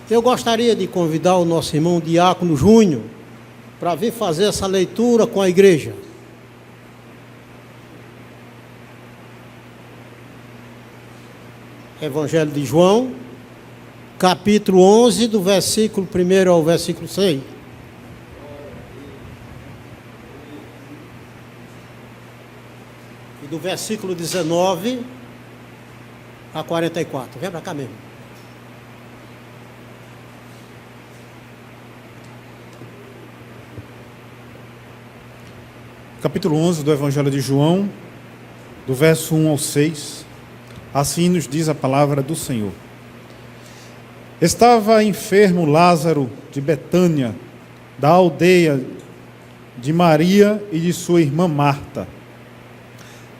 Eu gostaria de convidar o nosso irmão Diácono Júnior para vir fazer essa leitura com a igreja. Evangelho de João, capítulo 11, do versículo 1 ao versículo 6. E do versículo 19 a 44. Vem para cá mesmo. Capítulo 11 do Evangelho de João, do verso 1 ao 6, assim nos diz a palavra do Senhor. Estava enfermo Lázaro de Betânia, da aldeia de Maria e de sua irmã Marta.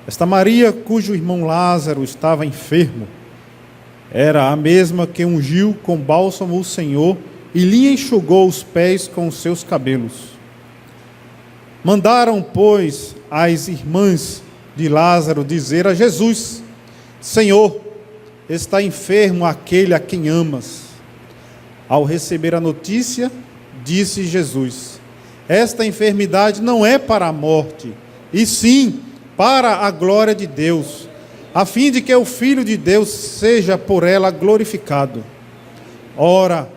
Esta Maria, cujo irmão Lázaro estava enfermo, era a mesma que ungiu com bálsamo o Senhor e lhe enxugou os pés com os seus cabelos. Mandaram, pois, as irmãs de Lázaro dizer a Jesus: Senhor, está enfermo aquele a quem amas. Ao receber a notícia, disse Jesus: esta enfermidade não é para a morte, e sim para a glória de Deus, a fim de que o Filho de Deus seja por ela glorificado. Ora,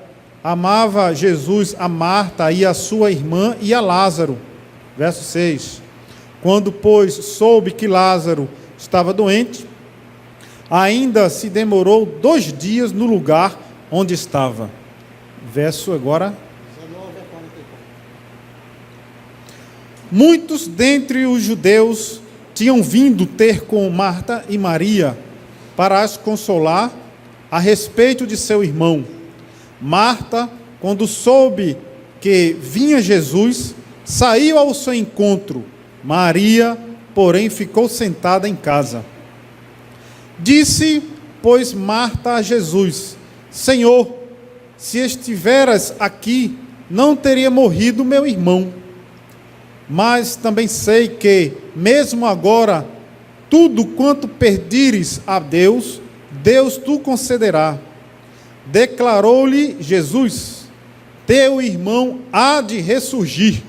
amava Jesus a Marta e a sua irmã e a Lázaro. Verso 6. Quando, pois, soube que Lázaro estava doente, ainda se demorou 2 dias no lugar onde estava. Verso agora 19 a 44. Muitos dentre os judeus tinham vindo ter com Marta e Maria para as consolar a respeito de seu irmão. Marta, quando soube que vinha Jesus, saiu ao seu encontro. Maria, porém, ficou sentada em casa. Disse, pois, Marta a Jesus: Senhor, se estiveras aqui, não teria morrido meu irmão. Mas também sei que, mesmo agora, tudo quanto pedires a Deus, Deus tu concederá. Declarou-lhe Jesus: teu irmão há de ressurgir.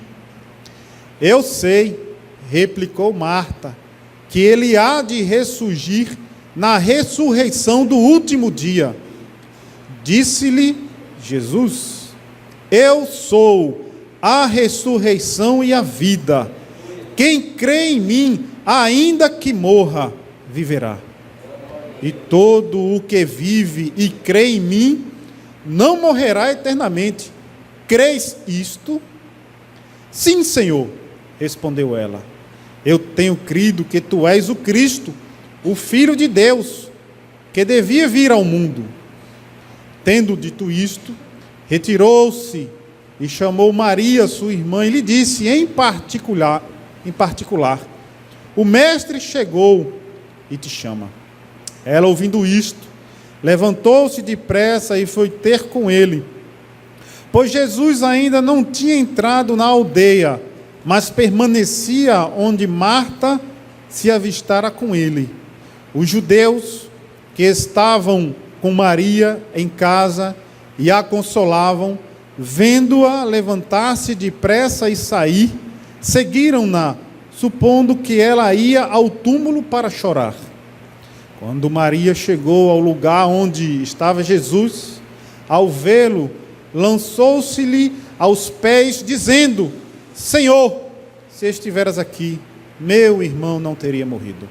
Eu sei, replicou Marta, que ele há de ressurgir na ressurreição do último dia. Disse-lhe Jesus: eu sou a ressurreição e a vida. Quem crê em mim, ainda que morra, viverá. E todo o que vive e crê em mim, não morrerá eternamente. Crês isto? Sim, Senhor, respondeu ela. Eu tenho crido que tu és o Cristo, o Filho de Deus, que devia vir ao mundo. Tendo dito isto, retirou-se e chamou Maria, sua irmã, e lhe disse em particular, o mestre chegou e te chama. Ela, ouvindo isto, levantou-se depressa e foi ter com ele, pois Jesus ainda não tinha entrado na aldeia, mas permanecia onde Marta se avistara com ele. Os judeus que estavam com Maria em casa e a consolavam, vendo-a levantar-se depressa e sair, seguiram-na, supondo que ela ia ao túmulo para chorar. Quando Maria chegou ao lugar onde estava Jesus, ao vê-lo, lançou-se-lhe aos pés, dizendo: Senhor, se estiveras aqui, meu irmão não teria morrido.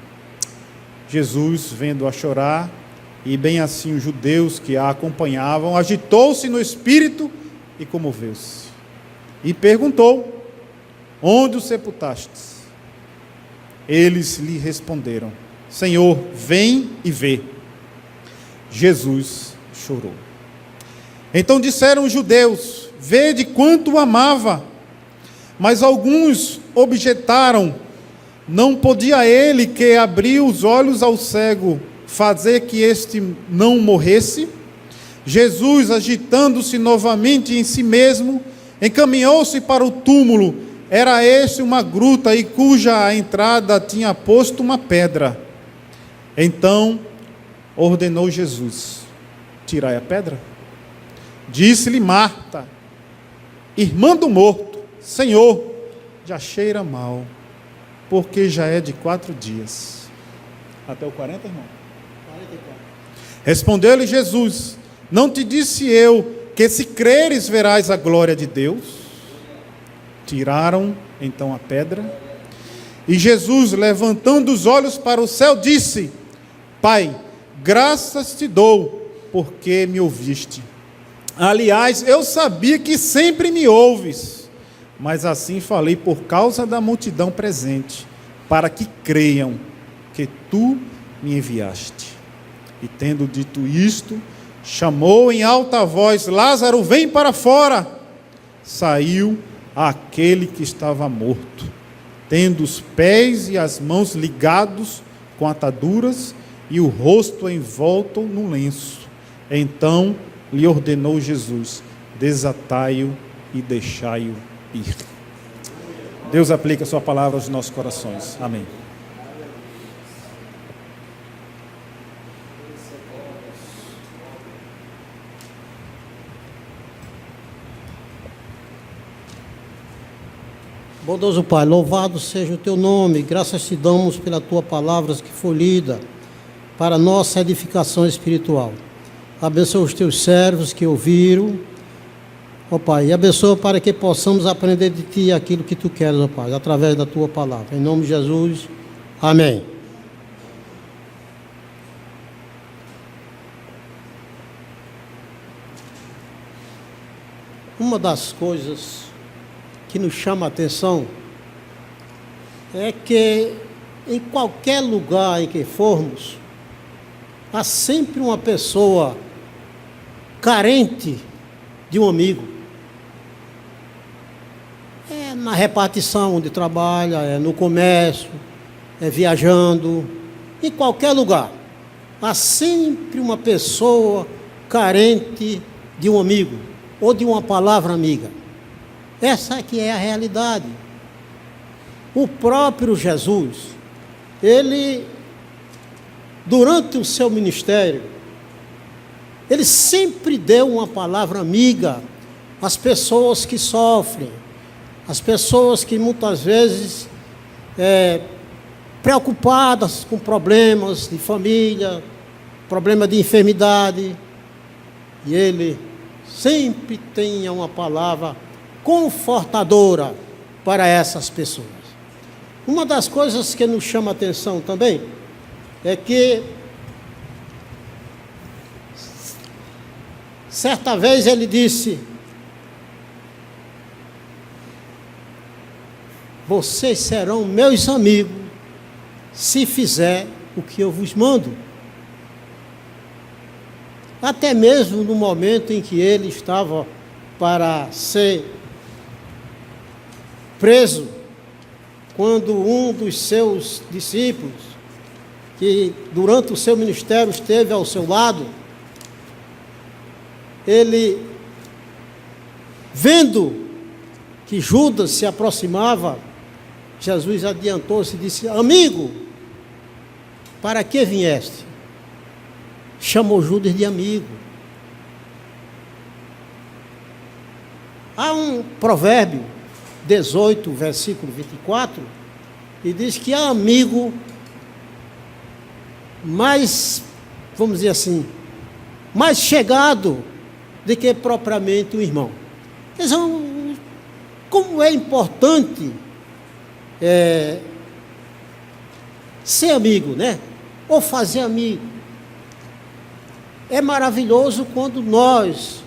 Jesus, vendo-a chorar, e bem assim os judeus que a acompanhavam, agitou-se no espírito e comoveu-se. E perguntou: onde o sepultastes? Eles lhe responderam: Senhor, vem e vê. Jesus chorou. Então disseram os judeus: vede quanto o amava. Mas alguns objetaram: não podia ele, que abriu os olhos ao cego, fazer que este não morresse? Jesus, agitando-se novamente em si mesmo, encaminhou-se para o túmulo. Era este uma gruta, e cuja entrada tinha posto uma pedra. Então ordenou Jesus: tirai a pedra. Disse-lhe Marta, irmã do morto: Senhor, já cheira mal, porque já é de 4 dias. Até o 40, irmão? 44. Respondeu-lhe Jesus: não te disse eu que se creres verás a glória de Deus? Tiraram então a pedra. E Jesus, levantando os olhos para o céu, disse: Pai, graças te dou, porque me ouviste. Aliás, eu sabia que sempre me ouves, mas assim falei por causa da multidão presente, para que creiam que tu me enviaste. E tendo dito isto, chamou em alta voz: Lázaro, vem para fora. Saiu aquele que estava morto, tendo os pés e as mãos ligados com ataduras e o rosto envolto no lenço. Então lhe ordenou Jesus: desatai-o e deixai-o ir. Deus aplica a sua palavra aos nossos corações. Amém. Bondoso Pai, louvado seja o teu nome, graças te damos pela tua palavra que foi lida para nossa edificação espiritual. Abençoa os teus servos que ouviram, ó Pai, e abençoa para que possamos aprender de ti aquilo que tu queres, ó Pai, através da tua palavra. Em nome de Jesus, amém. Uma das coisas que nos chama a atenção é que em qualquer lugar em que formos, há sempre uma pessoa carente de um amigo. É na repartição onde trabalha, é no comércio, é viajando, em qualquer lugar. Há sempre uma pessoa carente de um amigo ou de uma palavra amiga. Essa aqui é a realidade. O próprio Jesus, ele, durante o seu ministério, ele sempre deu uma palavra amiga às pessoas que sofrem, às pessoas que muitas vezes preocupadas com problemas de família, problema de enfermidade, e ele sempre tinha uma palavra confortadora para essas pessoas. Uma das coisas que nos chama a atenção também é que certa vez ele disse: vocês serão meus amigos se fizer o que eu vos mando. Até mesmo no momento em que ele estava para ser preso, quando um dos seus discípulos, que durante o seu ministério esteve ao seu lado, ele, vendo que Judas se aproximava, Jesus adiantou-se e disse: amigo, para que vieste? Chamou Judas de amigo. Há um provérbio 18, versículo 24, e diz que há amigo mais, vamos dizer assim, mais chegado do que propriamente o irmão. Quer dizer, como é importante ser amigo, né? Ou fazer amigo. É maravilhoso quando nós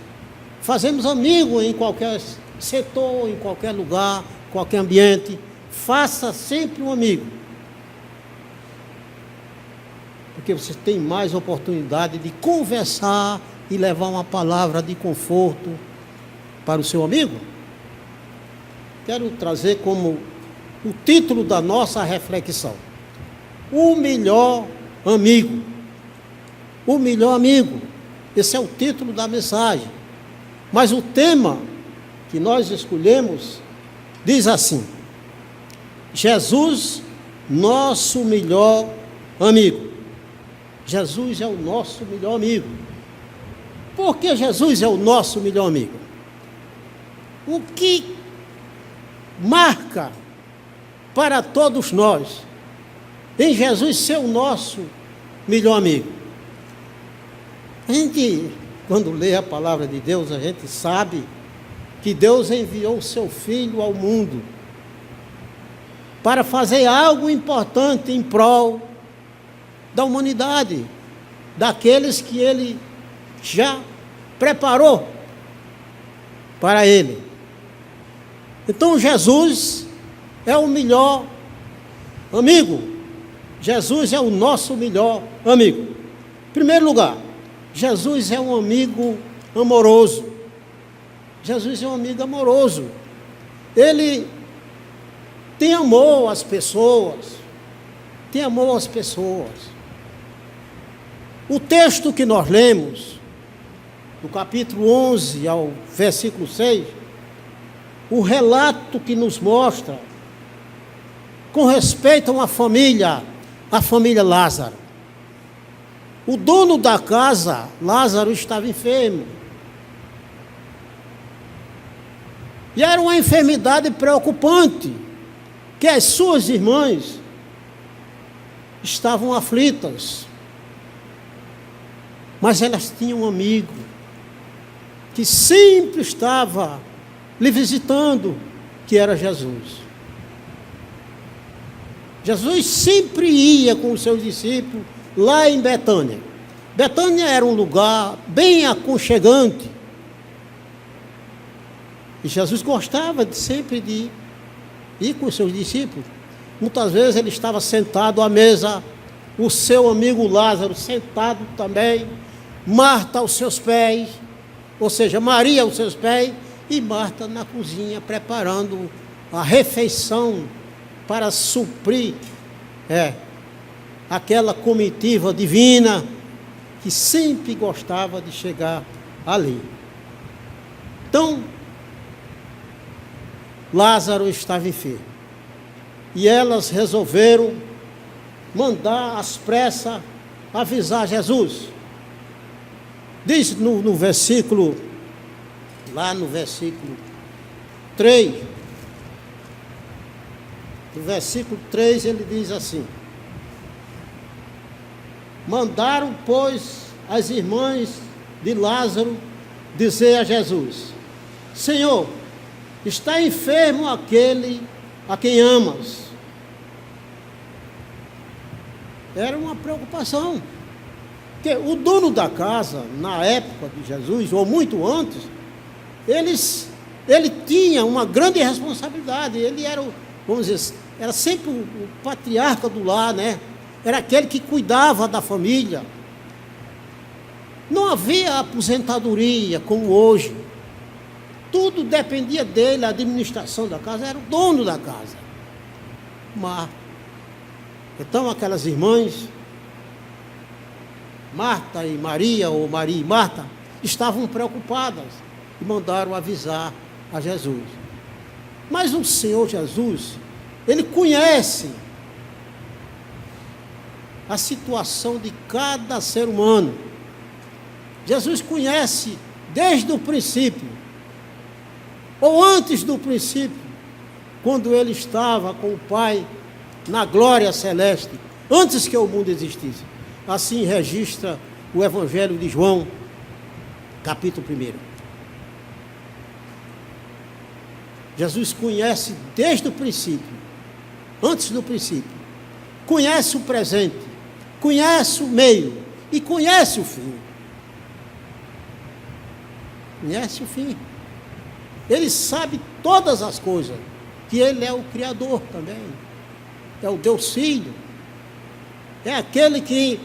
fazemos amigo em qualquer setor, em qualquer lugar, qualquer ambiente. Faça sempre um amigo, porque você tem mais oportunidade de conversar e levar uma palavra de conforto para o seu amigo. Quero trazer como o título da nossa reflexão: o melhor amigo. O melhor amigo. Esse é o título da mensagem. Mas o tema que nós escolhemos diz assim: Jesus, nosso melhor amigo. Jesus é o nosso melhor amigo. Porque Jesus é o nosso melhor amigo. O que marca para todos nós em Jesus ser o nosso melhor amigo? A gente, quando lê a palavra de Deus, a gente sabe que Deus enviou o seu Filho ao mundo para fazer algo importante em prol da humanidade, daqueles que Ele já preparou para Ele. Então Jesus é o melhor amigo. Jesus é o nosso melhor amigo. Em primeiro lugar, Jesus é um amigo amoroso. Jesus é um amigo amoroso. Ele tem amor às pessoas. Tem amor às pessoas. O texto que nós lemos, do capítulo 11 ao versículo 6, o relato que nos mostra com respeito a uma família, a família Lázaro. O dono da casa, Lázaro, estava enfermo. E era uma enfermidade preocupante, que as suas irmãs estavam aflitas. Mas elas tinham um amigo que sempre estava lhe visitando, que era Jesus. Jesus sempre ia com os seus discípulos lá em Betânia. Betânia era um lugar bem aconchegante. E Jesus gostava sempre de ir com os seus discípulos. Muitas vezes ele estava sentado à mesa, o seu amigo Lázaro sentado também, Marta aos seus pés, ou seja, Maria aos seus pés, e Marta na cozinha preparando a refeição para suprir aquela comitiva divina que sempre gostava de chegar ali. Então, Lázaro estava enfermo. E elas resolveram mandar às pressas avisar Jesus. Diz no versículo, lá no versículo 3, no versículo 3 ele diz assim: mandaram, pois, as irmãs de Lázaro dizer a Jesus: Senhor, está enfermo aquele a quem amas. Era uma preocupação. Porque o dono da casa, na época de Jesus, ou muito antes, ele tinha uma grande responsabilidade. Ele era, vamos dizer, era sempre o patriarca do lar, né? Era aquele que cuidava da família. Não havia aposentadoria como hoje. Tudo dependia dele, a administração da casa, era o dono da casa. Mas, então aquelas irmãs, Marta e Maria, ou Maria e Marta, estavam preocupadas e mandaram avisar a Jesus. Mas o Senhor Jesus, Ele conhece a situação de cada ser humano. Jesus conhece desde o princípio, ou antes do princípio, quando Ele estava com o Pai na glória celeste, antes que o mundo existisse. Assim registra o Evangelho de João, capítulo 1. Jesus conhece desde o princípio, antes do princípio, conhece o presente, conhece o meio e conhece o fim. Conhece o fim. Ele sabe todas as coisas, que Ele é o Criador também, é o Deus Filho, é aquele que,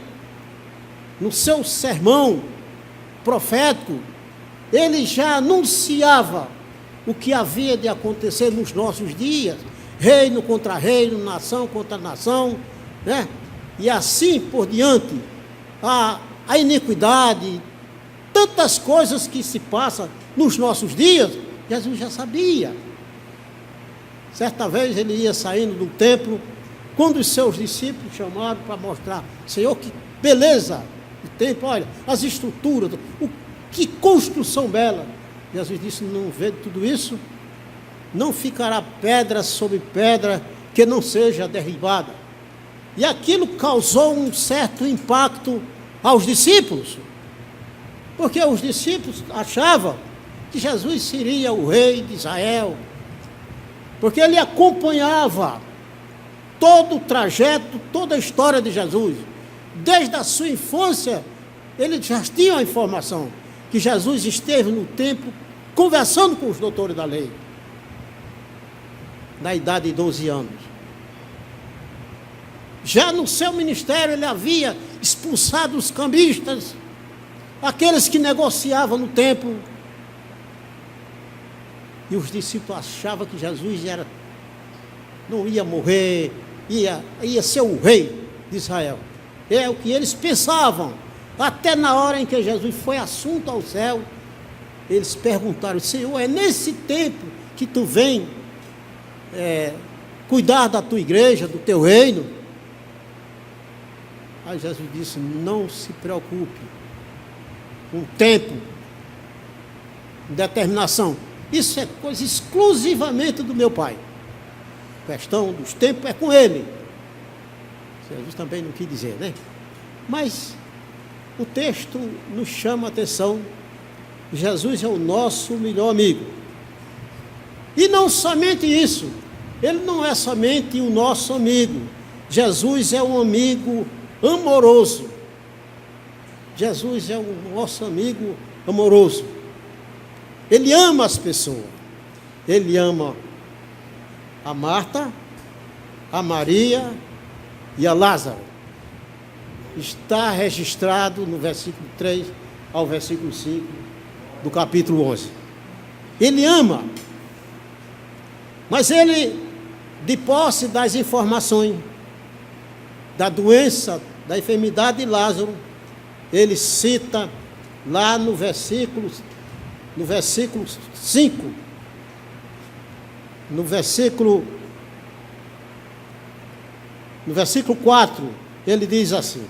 no seu sermão profético, Ele já anunciava o que havia de acontecer nos nossos dias, reino contra reino, nação contra nação, né? E assim por diante, a iniquidade, tantas coisas que se passam nos nossos dias, Jesus já sabia. Certa vez ele ia saindo do templo, quando os seus discípulos chamaram para mostrar: Senhor, que beleza o templo, olha, as estruturas, Que construção bela! Jesus disse: não vê tudo isso? Não ficará pedra sobre pedra que não seja derribada. E aquilo causou um certo impacto aos discípulos, porque os discípulos achavam que Jesus seria o rei de Israel, porque ele acompanhava todo o trajeto, toda a história de Jesus. Desde a sua infância, eles já tinham a informação que Jesus esteve no templo conversando com os doutores da lei, na idade de 12 anos. Já no seu ministério ele havia expulsado os cambistas, aqueles que negociavam no templo. E os discípulos achavam que Jesus não ia morrer, ia ser o rei de Israel. É o que eles pensavam. Até na hora em que Jesus foi assunto ao céu, eles perguntaram: Senhor, é nesse tempo que tu vem cuidar da tua igreja, do teu reino? Aí Jesus disse: não se preocupe com tempo, determinação. Isso é coisa exclusivamente do meu Pai. A questão dos tempos é com Ele. Jesus também não quis dizer, né? Mas o texto nos chama a atenção. Jesus é o nosso melhor amigo. E não somente isso. Ele não é somente o nosso amigo. Jesus é um amigo amoroso. Jesus é o nosso amigo amoroso. Ele ama as pessoas. Ele ama a Marta, a Maria e a Lázaro. Está registrado no versículo 3 ao versículo 5 do capítulo 11. Ele ama, mas ele, de posse das informações da doença, da enfermidade de Lázaro, ele cita lá no versículo 5, no versículo 4, ele diz assim: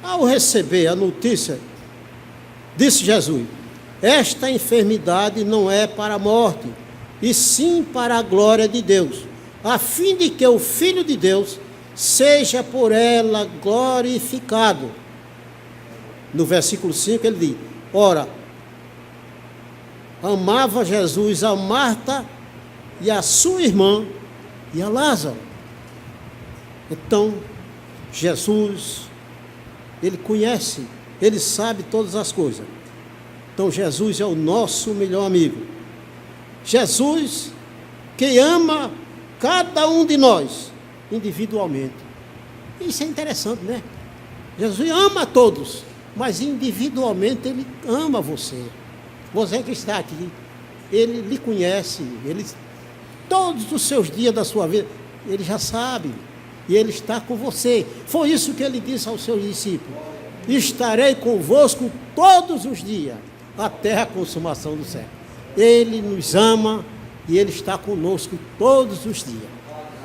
ao receber a notícia, disse Jesus: esta enfermidade não é para a morte, e sim para a glória de Deus, a fim de que o Filho de Deus seja por ela glorificado. No versículo 5 ele diz: ora, amava Jesus a Marta e a sua irmã e a Lázaro. Então, Jesus, ele conhece, ele sabe todas as coisas. Então, Jesus é o nosso melhor amigo. Jesus, que ama cada um de nós individualmente. Isso é interessante, né? Jesus ama a todos, mas individualmente ele ama você. Você que está aqui, ele lhe conhece, todos os seus dias da sua vida, ele já sabe, e ele está com você. Foi isso que ele disse aos seus discípulos: estarei convosco todos os dias, até a consumação do século. Ele nos ama e ele está conosco todos os dias.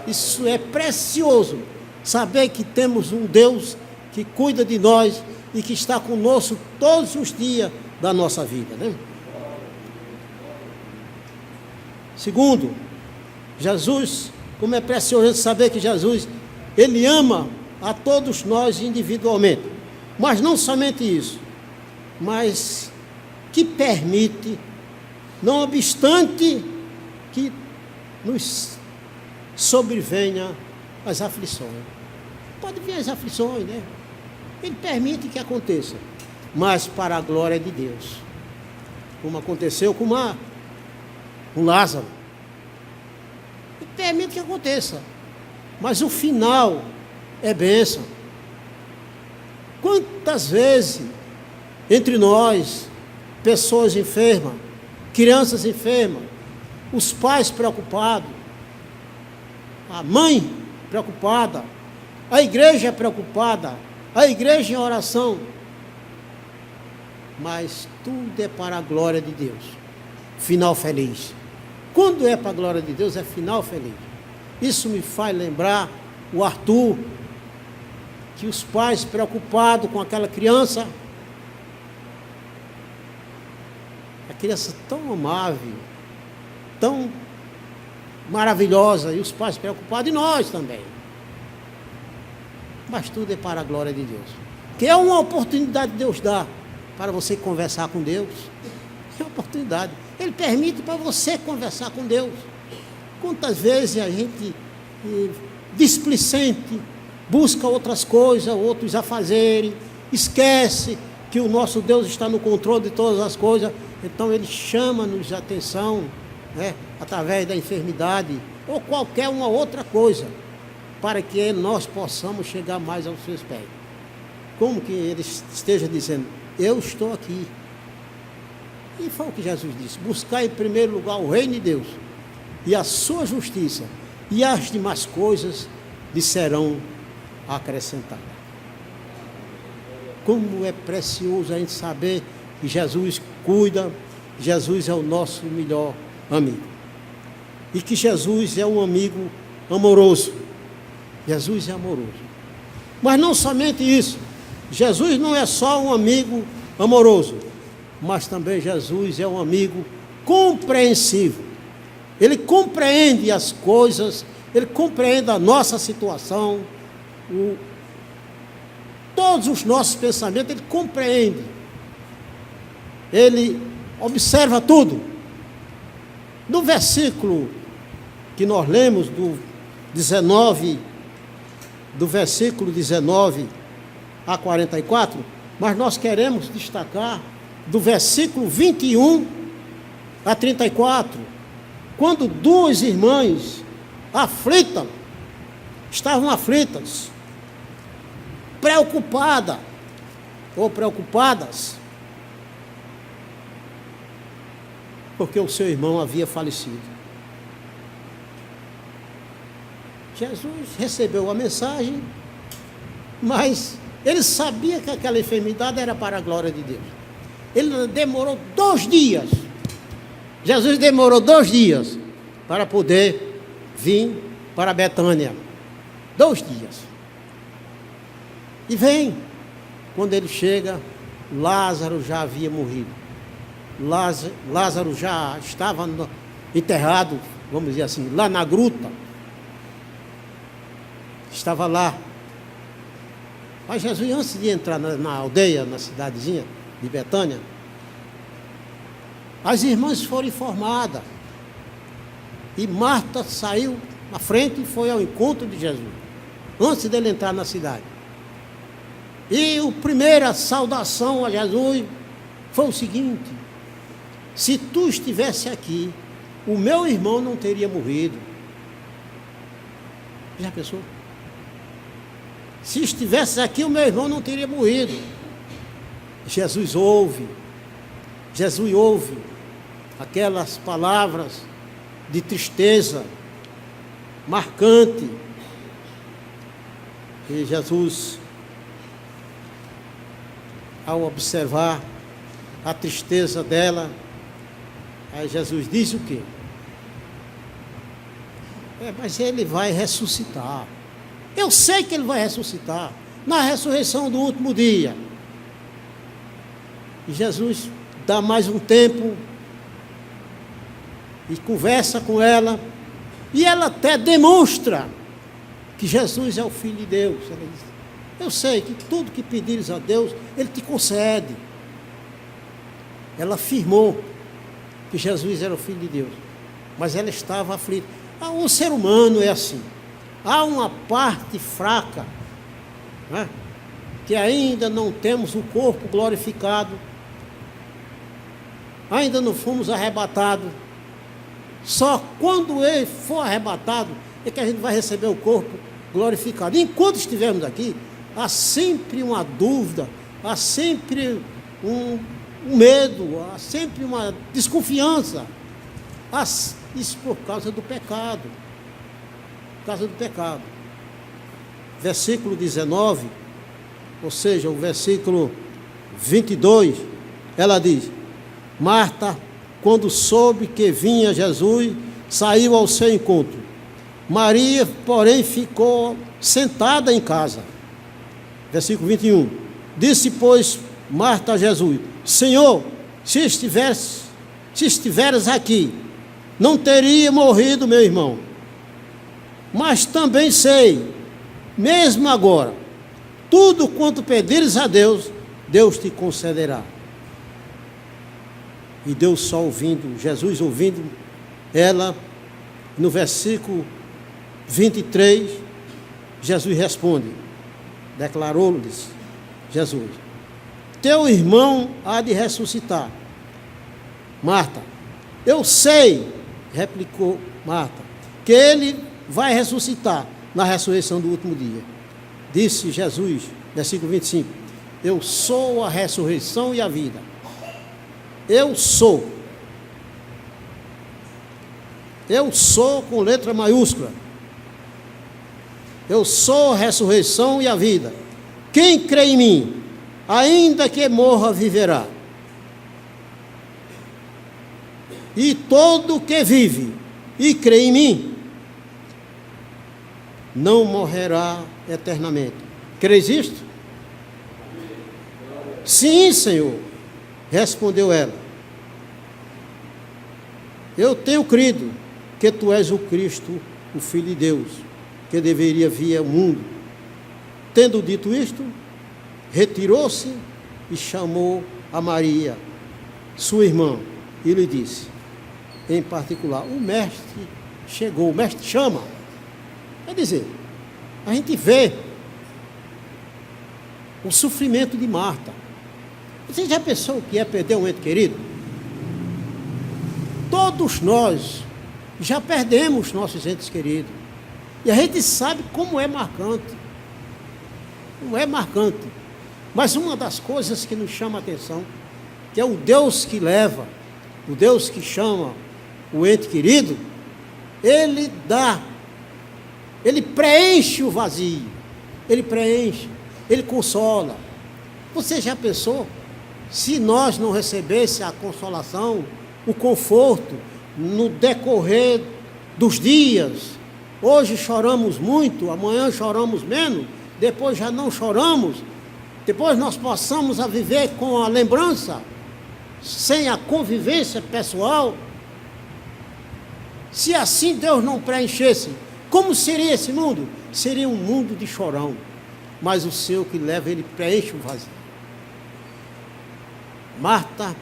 Isso é precioso, saber que temos um Deus que cuida de nós e que está conosco todos os dias da nossa vida, né? Segundo, Jesus, como é precioso saber que Jesus, ele ama a todos nós individualmente, mas não somente isso, mas que permite, não obstante que nos sobrevenha as aflições. Pode vir as aflições, né? Ele permite que aconteça, mas para a glória de Deus, como aconteceu com Lázaro. Ele permite que aconteça, mas o final é bênção. Quantas vezes entre nós, pessoas enfermas, crianças enfermas, os pais preocupados, a mãe preocupada, a igreja preocupada, a igreja em oração, mas tudo é para a glória de Deus. Final feliz. Quando é para a glória de Deus, é final feliz. Isso me faz lembrar o Arthur, que os pais preocupados com aquela criança, a criança tão amável, tão maravilhosa, e os pais preocupados, e nós também. Mas tudo é para a glória de Deus. Que é uma oportunidade que Deus dá para você conversar com Deus. É uma oportunidade. Ele permite para você conversar com Deus. Quantas vezes a gente, displicente, busca outras coisas, outros afazeres, esquece que o nosso Deus está no controle de todas as coisas. Então Ele chama-nos a atenção, através da enfermidade ou qualquer uma outra coisa, para que nós possamos chegar mais aos seus pés. Como que Ele esteja dizendo, eu estou aqui. E foi o que Jesus disse, buscar em primeiro lugar o reino de Deus e a sua justiça, e as demais coisas lhe serão acrescentadas. Como é precioso a gente saber que Jesus cuida, Jesus é o nosso melhor amigo. E que Jesus é um amigo amoroso. Jesus é amoroso. Mas não somente isso. Jesus não é só um amigo amoroso, mas também Jesus é um amigo compreensivo. Ele compreende as coisas, Ele compreende a nossa situação, todos os nossos pensamentos, Ele compreende. Ele observa tudo. No versículo que nós lemos, do versículo 19 a 44, mas nós queremos destacar do versículo 21 a 34, quando duas irmãs estavam aflitas, preocupadas, porque o seu irmão havia falecido. Jesus recebeu a mensagem, mas ele sabia que aquela enfermidade era para a glória de Deus. Ele demorou 2 dias. Jesus demorou 2 dias para poder vir para Betânia. 2 dias. E vem. Quando ele chega, Lázaro já havia morrido. Lázaro já estava enterrado, vamos dizer assim, lá na gruta. Estava lá. Mas Jesus, antes de entrar na aldeia, na cidadezinha de Betânia, as irmãs foram informadas. E Marta saiu na frente e foi ao encontro de Jesus, antes dele entrar na cidade. E a primeira saudação a Jesus foi o seguinte: se tu estivesse aqui, o meu irmão não teria morrido. Já pensou? Se estivesse aqui, o meu irmão não teria morrido. Jesus ouve aquelas palavras de tristeza marcante. E Jesus, ao observar a tristeza dela, aí Jesus diz o quê? Mas ele vai ressuscitar. Eu sei que ele vai ressuscitar na ressurreição do último dia. E Jesus dá mais um tempo e conversa com ela, e ela até demonstra que Jesus é o Filho de Deus. Ela diz, eu sei que tudo que pedires a Deus, Ele te concede. Ela afirmou que Jesus era o Filho de Deus, mas ela estava aflita. O ser humano é assim. Há uma parte fraca, né, que ainda não temos o corpo glorificado, ainda não fomos arrebatados. Só quando ele for arrebatado é que a gente vai receber o corpo glorificado. Enquanto estivermos aqui, há sempre uma dúvida, há sempre um medo, há sempre uma desconfiança. Isso por causa do pecado. Por causa do pecado. Versículo 19, ou seja, o versículo 22, ela diz: Marta, quando soube que vinha Jesus, saiu ao seu encontro. Maria, porém, ficou sentada em casa. Versículo 21. Disse, pois, Marta a Jesus: Senhor, se estiveres aqui, não teria morrido meu irmão. Mas também sei, mesmo agora, tudo quanto pedires a Deus, Deus te concederá. E Deus só ouvindo, Jesus ouvindo ela, no versículo 23, Jesus responde, declarou-lhes Jesus: teu irmão há de ressuscitar. Marta: eu sei, replicou Marta, que ele vai ressuscitar na ressurreição do último dia. Disse Jesus, versículo 25: eu sou a ressurreição e a vida. Eu sou com letra maiúscula. Eu sou a ressurreição e a vida. Quem crê em mim, ainda que morra, viverá. E todo que vive e crê em mim, não morrerá eternamente. Crês isto? Sim, Senhor, respondeu ela. Eu tenho crido que tu és o Cristo, o Filho de Deus, que deveria vir ao mundo. Tendo dito isto, retirou-se e chamou a Maria, sua irmã, e lhe disse, em particular: o mestre chegou, o mestre chama. Quer dizer, a gente vê o sofrimento de Marta. Você já pensou o que é perder um ente querido? Todos nós já perdemos nossos entes queridos. E a gente sabe como é marcante. Não é marcante. Mas uma das coisas que nos chama a atenção, que é o Deus que leva, o Deus que chama o ente querido, Ele dá, Ele preenche o vazio, Ele preenche, Ele consola. Você já pensou se nós não recebêssemos a consolação, o conforto, no decorrer dos dias? Hoje choramos muito, amanhã choramos menos, depois já não choramos, depois nós passamos a viver com a lembrança, sem a convivência pessoal. Se assim Deus não preenchesse, como seria esse mundo? Seria um mundo de chorão. Mas o seu que leva, Ele preenche o vazio. Marta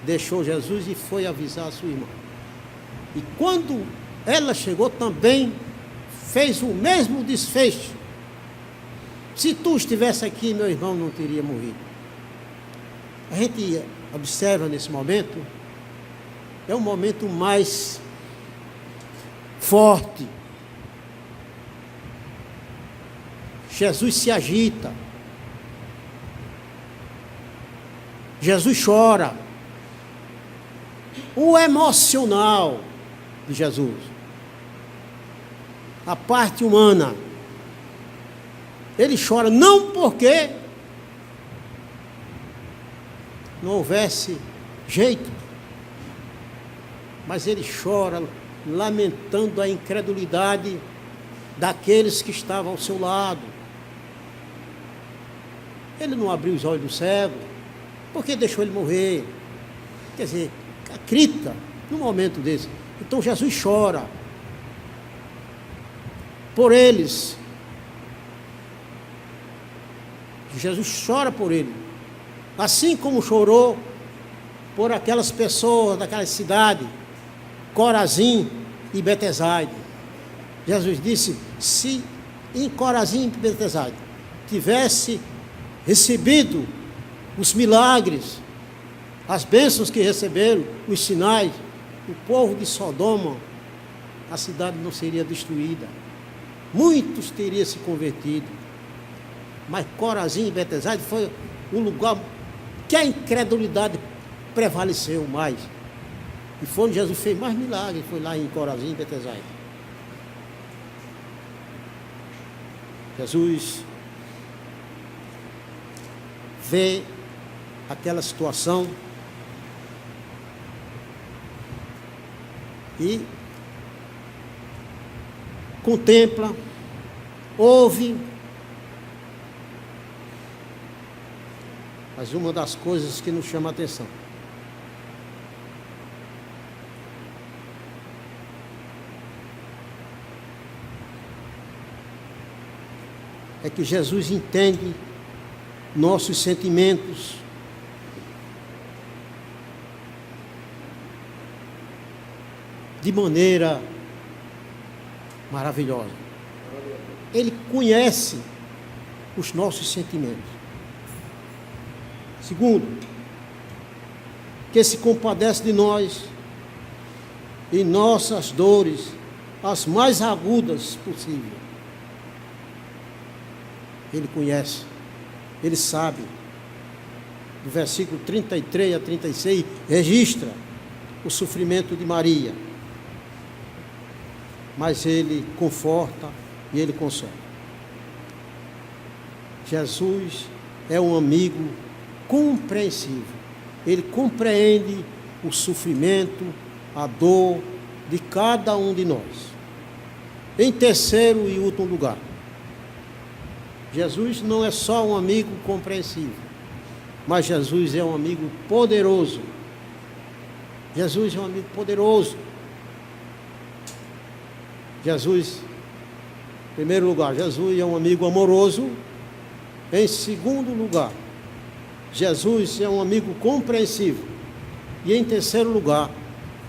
deixou Jesus e foi avisar a sua irmã. E quando ela chegou também, fez o mesmo desfecho. Se tu estivesse aqui, meu irmão não teria morrido. A gente observa nesse momento, é um momento mais forte. Jesus se agita. Jesus chora. O emocional de Jesus, a parte humana, Ele chora não porque não houvesse jeito, mas Ele chora lamentando a incredulidade daqueles que estavam ao seu lado. Ele não abriu os olhos do cego, porque deixou ele morrer. Quer dizer, grita num momento desse. Então Jesus chora por eles. Jesus chora por ele, assim como chorou por aquelas pessoas daquela cidade, Corazim e Betesda. Jesus disse: se em Corazim e Betesda tivesse recebido os milagres, as bênçãos que receberam, os sinais, o povo de Sodoma, a cidade não seria destruída. Muitos teriam se convertido. Mas Corazim e Betesda foi o lugar que a incredulidade prevaleceu mais. E foi onde Jesus fez mais milagres, foi lá em Corazim e Betesda. Jesus vê aquela situação e contempla, ouve Mas uma das coisas que nos chama a atenção é que Jesus entende nossos sentimentos, de maneira maravilhosa. Ele conhece os nossos sentimentos. Segundo, que se compadece de nós em nossas dores, as mais agudas possíveis. Ele conhece, ele sabe. Do versículo 33 a 36, registra o sofrimento de Maria. Mas ele conforta e ele consola. Jesus é um amigo compreensível. Ele compreende o sofrimento, a dor de cada um de nós. Em terceiro e último lugar, Jesus não é só um amigo compreensível, mas Jesus é um amigo poderoso. Jesus é um amigo poderoso. Jesus, em primeiro lugar, Jesus é um amigo amoroso. Em segundo lugar, Jesus é um amigo compreensível. E em terceiro lugar,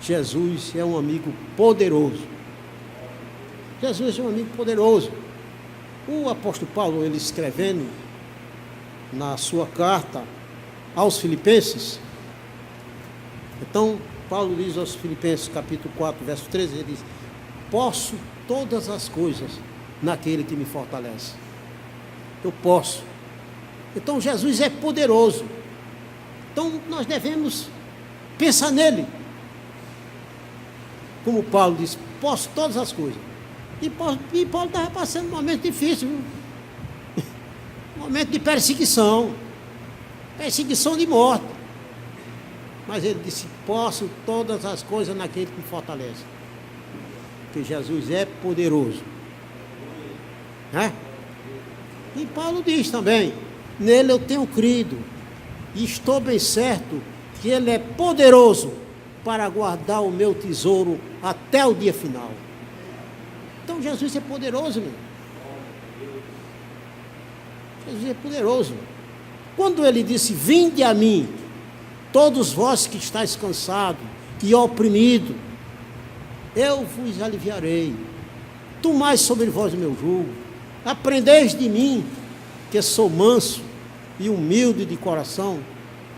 Jesus é um amigo poderoso. Jesus é um amigo poderoso. O apóstolo Paulo, ele escrevendo na sua carta aos Filipenses, então, Paulo diz aos Filipenses, capítulo 4, verso 13, ele diz: posso todas as coisas naquele que me fortalece. Eu posso. Então Jesus é poderoso. Então nós devemos pensar nele. Como Paulo diz, posso todas as coisas. E Paulo estava passando um momento difícil, viu? Um momento de perseguição de morte. Mas ele disse, posso todas as coisas naquele que me fortalece. Porque Jesus é poderoso. Né? E Paulo diz também, nele eu tenho crido, e estou bem certo que ele é poderoso para guardar o meu tesouro até o dia final. Então Jesus é poderoso, meu. Jesus é poderoso. Quando ele disse, vinde a mim, todos vós que estáis cansados e oprimidos, eu vos aliviarei. Tomai sobre vós o meu jugo, aprendeis de mim, que sou manso e humilde de coração,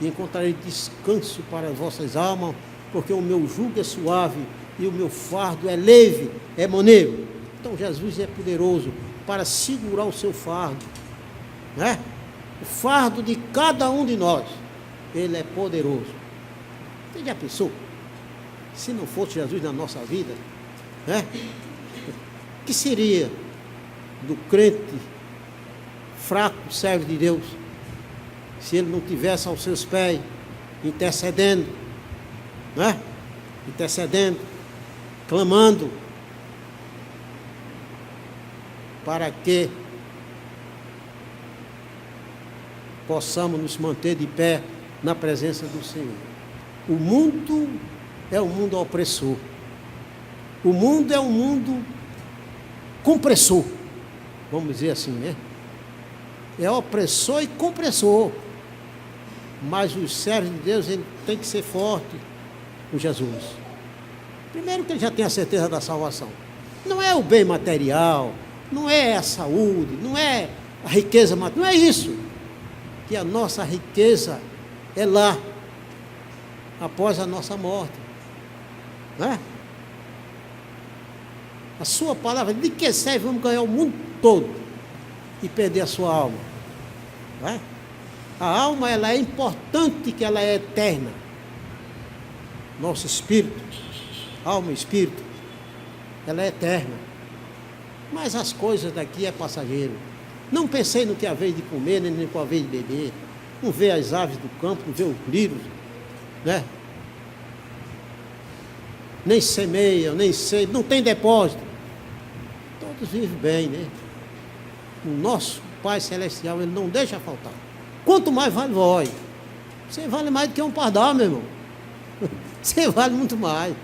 e encontrarei descanso para as vossas almas, porque o meu jugo é suave e o meu fardo é leve, é maneiro. Então Jesus é poderoso para segurar o seu fardo, né? O fardo de cada um de nós, ele é poderoso. Você já pensou? Se não fosse Jesus na nossa vida, né? O que seria do crente fraco, servo de Deus, se ele não tivesse aos seus pés intercedendo, né? Intercedendo, clamando para que possamos nos manter de pé na presença do Senhor. O mundo é um mundo opressor. O mundo é um mundo compressor. Vamos dizer assim, né? É opressor e compressor. Mas os servos de Deus, ele tem que ser forte com Jesus. Primeiro que ele já tem a certeza da salvação. Não é o bem material, não é a saúde, não é a riqueza material, não é isso. Que a nossa riqueza é lá, após a nossa morte. Não é? A sua palavra, de que serve vamos ganhar o mundo todo e perder a sua alma? Não é? A alma, ela é importante, que ela é eterna. Nosso espírito, alma e espírito, ela é eterna. Mas as coisas daqui é passageiro. Não pensei no que é a vez de comer, nem com a vez de beber. Não vê as aves do campo, não vê os lírios, né? Nem semeiam, nem sei, não tem depósito. Todos vivem bem, né? O nosso Pai Celestial, ele não deixa faltar. Quanto mais vale vós. Você vale mais do que um pardal, meu irmão. Você vale muito mais.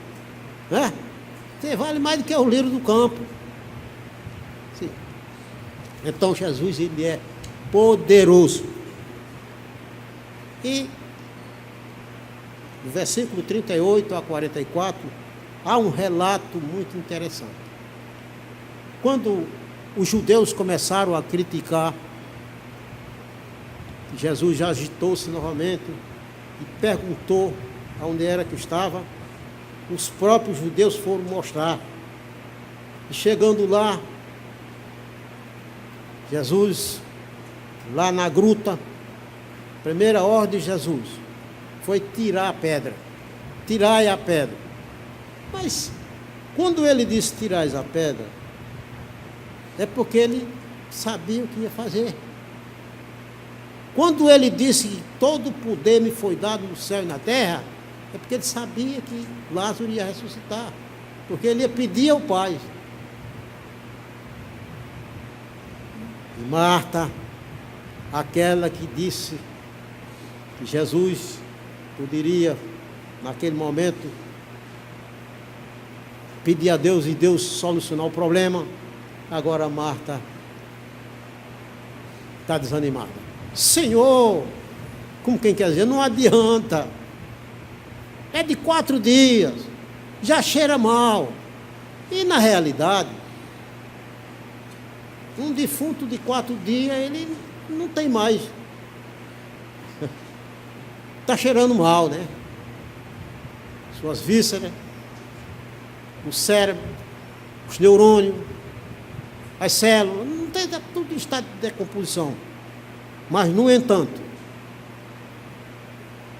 Né? Você vale mais do que o lírio do campo. Sim. Então Jesus, ele é poderoso. E no versículo 38 a 44, há um relato muito interessante. Quando os judeus começaram a criticar, Jesus já agitou-se novamente e perguntou aonde era que estava. Os próprios judeus foram mostrar. E chegando lá, Jesus, lá na gruta, a primeira ordem de Jesus foi tirar a pedra. Tirai a pedra. Mas, quando ele disse tirais a pedra, é porque ele sabia o que ia fazer. Quando ele disse que todo o poder me foi dado no céu e na terra, é porque ele sabia que Lázaro ia ressuscitar. Porque ele ia pedir ao Pai. E Marta, aquela que disse que Jesus poderia, naquele momento, pedir a Deus e Deus solucionar o problema, agora Marta está desanimada. Senhor, como quem quer dizer, não adianta. É de 4 dias, já cheira mal. E na realidade, um defunto de 4 dias, ele não tem mais. Está cheirando mal, né? Suas vísceras, o cérebro, os neurônios, as células, não tem, tá tudo em estado de decomposição. Mas, no entanto,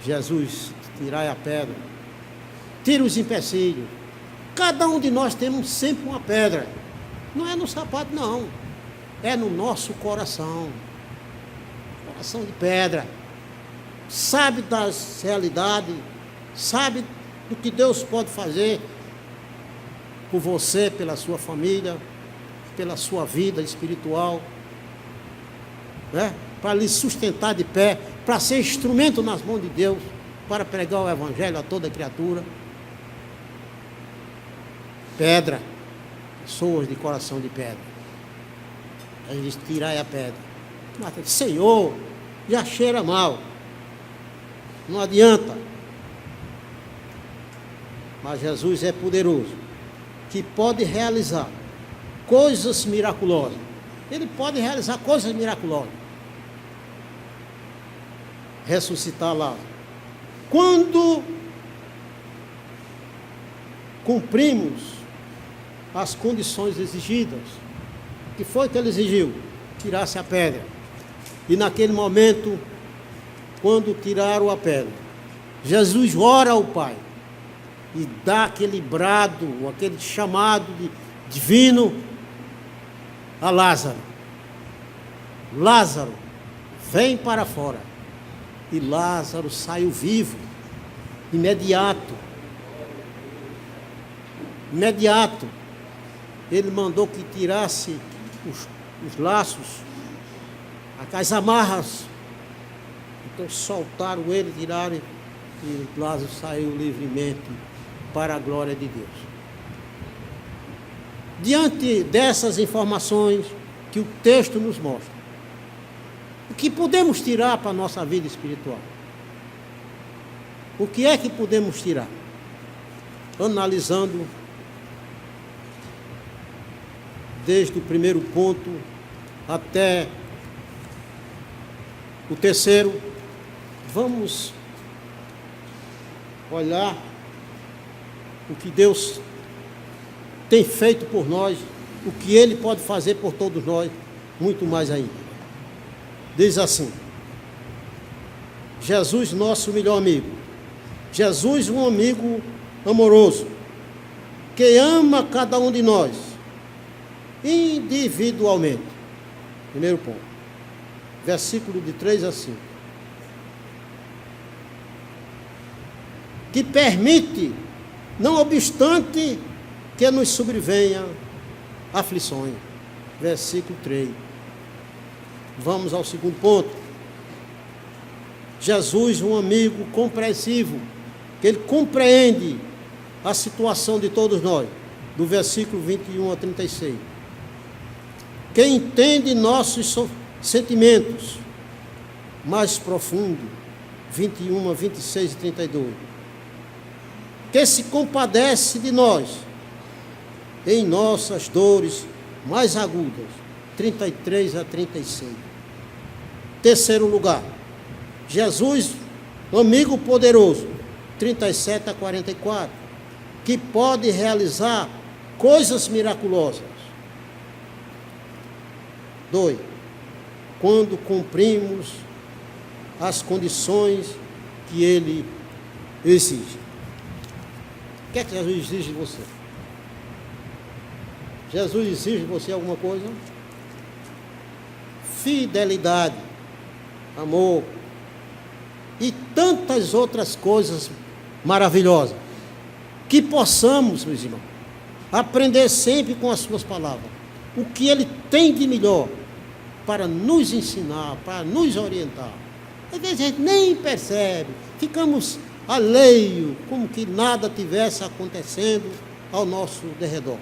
Jesus, tirai a pedra, tira os empecilhos. Cada um de nós temos sempre uma pedra. Não é no sapato, não. É no nosso coração. Coração de pedra. Sabe das realidades, sabe do que Deus pode fazer por você, pela sua família, pela sua vida espiritual, né? Para lhe sustentar de pé, para ser instrumento nas mãos de Deus, para pregar o Evangelho a toda criatura. Pedra, pessoas de coração de pedra. Aí eles tirai a pedra. Marta diz, Senhor, já cheira mal. Não adianta. Mas Jesus é poderoso, que pode realizar coisas miraculosas. Ele pode realizar coisas miraculosas. Ressuscitar Lázaro. Quando cumprimos as condições exigidas, que foi que ele exigiu? Tirasse a pedra. E naquele momento, quando tiraram a pedra, Jesus ora ao Pai e dá aquele brado, aquele chamado divino a Lázaro. Lázaro, vem para fora. E Lázaro saiu vivo, imediato. Ele mandou que tirasse os laços, as amarras. Então soltaram ele, tiraram, e Lázaro saiu livremente para a glória de Deus. Diante dessas informações que o texto nos mostra, o que podemos tirar para a nossa vida espiritual? O que é que podemos tirar? Analisando desde o primeiro ponto até o terceiro, vamos olhar o que Deus tem feito por nós, o que Ele pode fazer por todos nós, muito mais ainda. Diz assim: Jesus, nosso melhor amigo. Jesus, um amigo amoroso, que ama cada um de nós, individualmente. Primeiro ponto. Versículo de 3 a 5. Que permite, não obstante que nos sobrevenha aflições. Versículo 3. Vamos ao segundo ponto. Jesus, um amigo compreensivo, que ele compreende a situação de todos nós, do versículo 21 a 36. Que entende nossos sentimentos mais profundos, 21 a 26 e 32. Que se compadece de nós em nossas dores mais agudas, 33 a 36. Terceiro lugar, Jesus, amigo poderoso, 37 a 44, que pode realizar coisas miraculosas. 2. Quando cumprimos as condições que Ele exige. O que é que Jesus exige de você? Jesus exige de você alguma coisa? Fidelidade, amor e tantas outras coisas maravilhosas. Que possamos, meus irmãos, aprender sempre com as suas palavras o que Ele tem de melhor para nos ensinar, para nos orientar. Às vezes a gente nem percebe, ficamos alheios, como que nada tivesse acontecendo ao nosso derredor.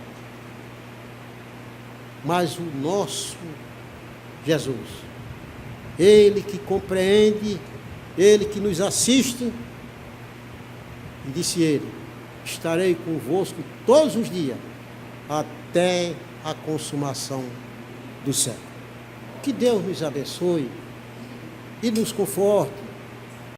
Mas o nosso Jesus, Ele que compreende, Ele que nos assiste, e disse Ele: estarei convosco todos os dias, até a consumação do século. Que Deus nos abençoe e nos conforte,